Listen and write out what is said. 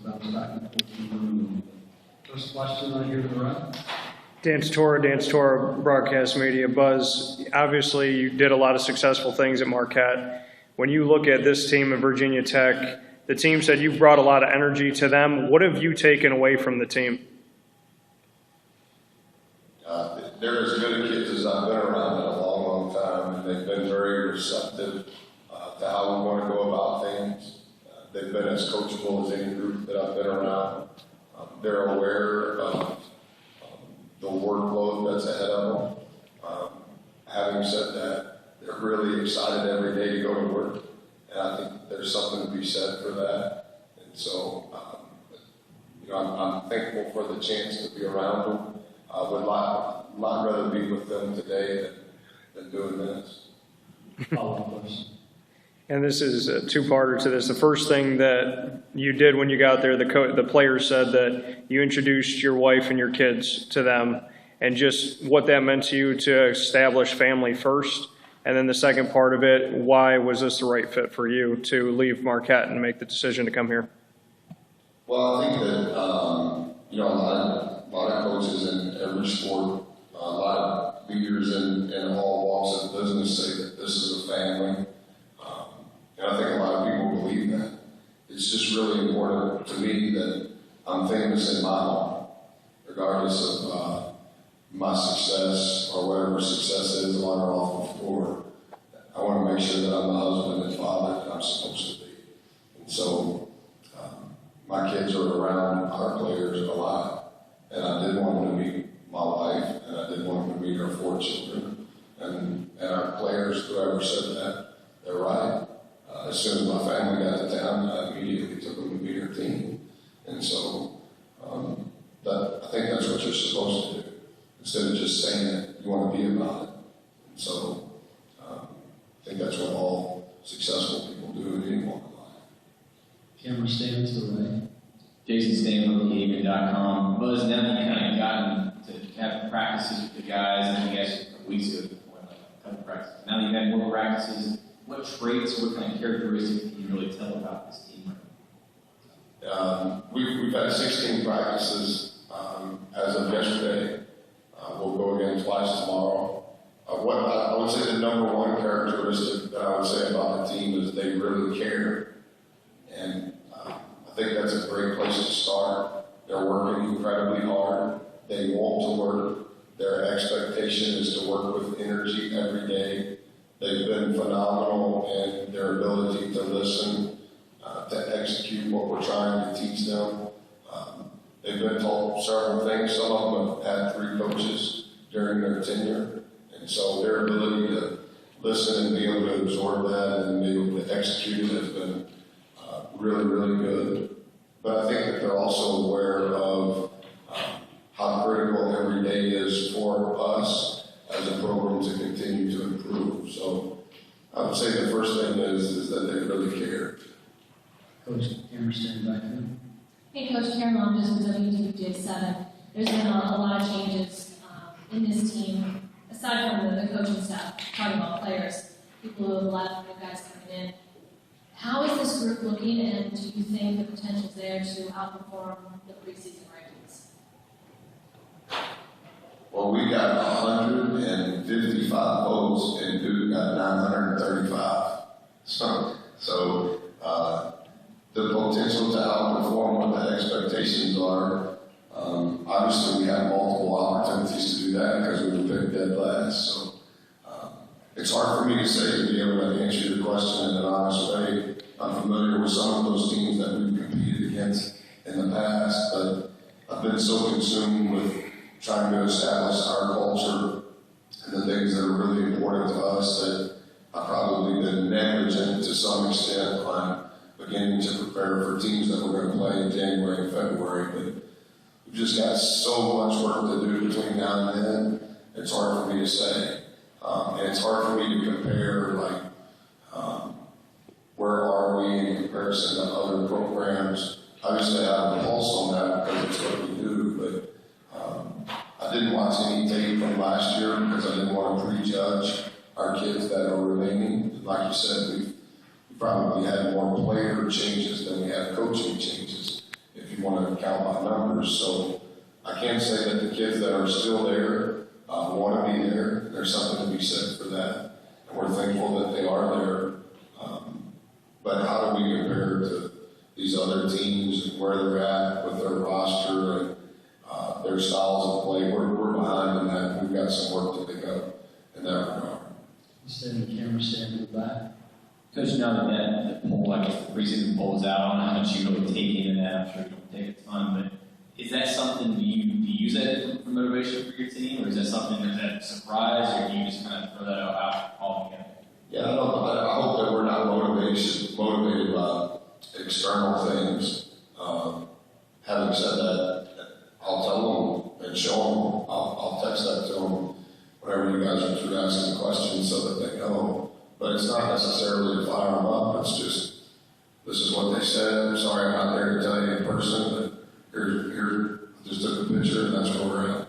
bounce back and forth from the room. First question right here to the right. Dan Tortora, Broadcast Media. Buzz, obviously you did a lot of successful things at Marquette. When you look at this team at Virginia Tech, the team said you've brought a lot of energy to them. What have you taken away from the team? They're as good a kids as I've been around in a long, long time, and they've been very receptive to how we want to go about things. They've been as coachable as any group that I've been around. They're aware of the workload that's ahead of them. Having said that, they're really excited every day to go to work, and I think there's something to be said for that. And so, I'm thankful for the chance to be around them. I would lot rather be with them today than doing this. Follow-up question. And this is a two-parter to this. The first thing that you did when you got there, the players said that you introduced your wife and your kids to them, and just what that meant to you to establish family first. And then the second part of it, why was this the right fit for you to leave Marquette and make the decision to come here? Well, I think that a lot of coaches in every sport, a lot of leaders in all walks of business say that this is a family. And I think a lot of people believe that. It's just really important to me that I'm famous in my home, regardless of my success or whatever success is on or off the floor. I want to make sure that I'm the husband and father that I'm supposed to be. And so my kids are around our players a lot, and I did want them to meet my wife, and I did want them to meet our 4 children. And our players, whoever said that, they're right. As soon as my family got to town, I immediately took them to meet her team. And so I think that's what you're supposed to do. Instead of just saying it, you want to be about it. And so I think that's what all successful people do in any walk of life. Camera stand to the right. Jason Stan with Hokies.com. Buzz, now that you've kind of gotten to have practices with the guys, and I guess a couple weeks ago, a couple practices. Now that you've had more practices, what traits, what kind of characteristics can you really tell about this team right now? We've had 16 practices as of yesterday. We'll go again twice tomorrow. What I would say the number one characteristic that I would say about the team is they really care. And I think that's a great place to start. They're working incredibly hard. They want to work. Their expectation is to work with energy every day. They've been phenomenal in their ability to listen, to execute what we're trying to teach them. They've been taught several things. Some of them have had 3 coaches during their tenure. And so their ability to listen and be able to absorb that and be able to execute it has been really, really good. But I think that they're also aware of how critical every day is for us as a program to continue to improve. So I would say the first thing is that they really care. Coach, camera stand back there. Hey, Coach Karen Long, just with WWJ7. There's been a lot of changes in this team, aside from the coaching staff, talking about players, people who have left, new guys coming in. How is this group looking, and do you think the potential is there to outperform the preseason rankings? Well, we got 155 votes, and Duke got 935. So the potential to outperform what the expectations are. Obviously, we have multiple opportunities to do that because we were picked dead last. So it's hard for me to say to be able to answer your question in an honest way. I'm familiar with some of those teams that we've competed against in the past, but I've been so consumed with trying to establish our culture and the things that are really important to us that I've probably been negligent to some extent on beginning to prepare for teams that we're going to play in January and February. But we've just got so much work to do between now and then, it's hard for me to say. And it's hard for me to compare, like, where are we in comparison to other programs. Obviously, I have a pulse on that because it's what we do, but I didn't watch any tape from last year because I didn't want to prejudge our kids that are remaining. Like you said, we probably had more player changes than we had coaching changes, if count by numbers. So I can say that the kids that are still there want to be there. There's something to be said for that, and we're thankful that they are there. But how do we compare to these other teams and where they're at with their roster and their styles of play? We're behind in that. We've got some work to pick up in that regard. Stand the camera, stand in the back. Coach, now that the poll, I guess the preseason poll is out, I don't know how much you really take into that. I'm sure you don't take a ton, but is that something, do you use that for motivation for your team, or is that something that's a surprise, or do you just kind of throw that out all together? Yeah, I hope that we're not motivated by external things. Having said that, I'll tell them and show them. I'll text that to them whenever you guys are through asking questions so that they know. But it's not necessarily to fire them up. It's just, this is what they said. Sorry, I'm not there to tell you in person, but here, just took a picture and that's where we're at.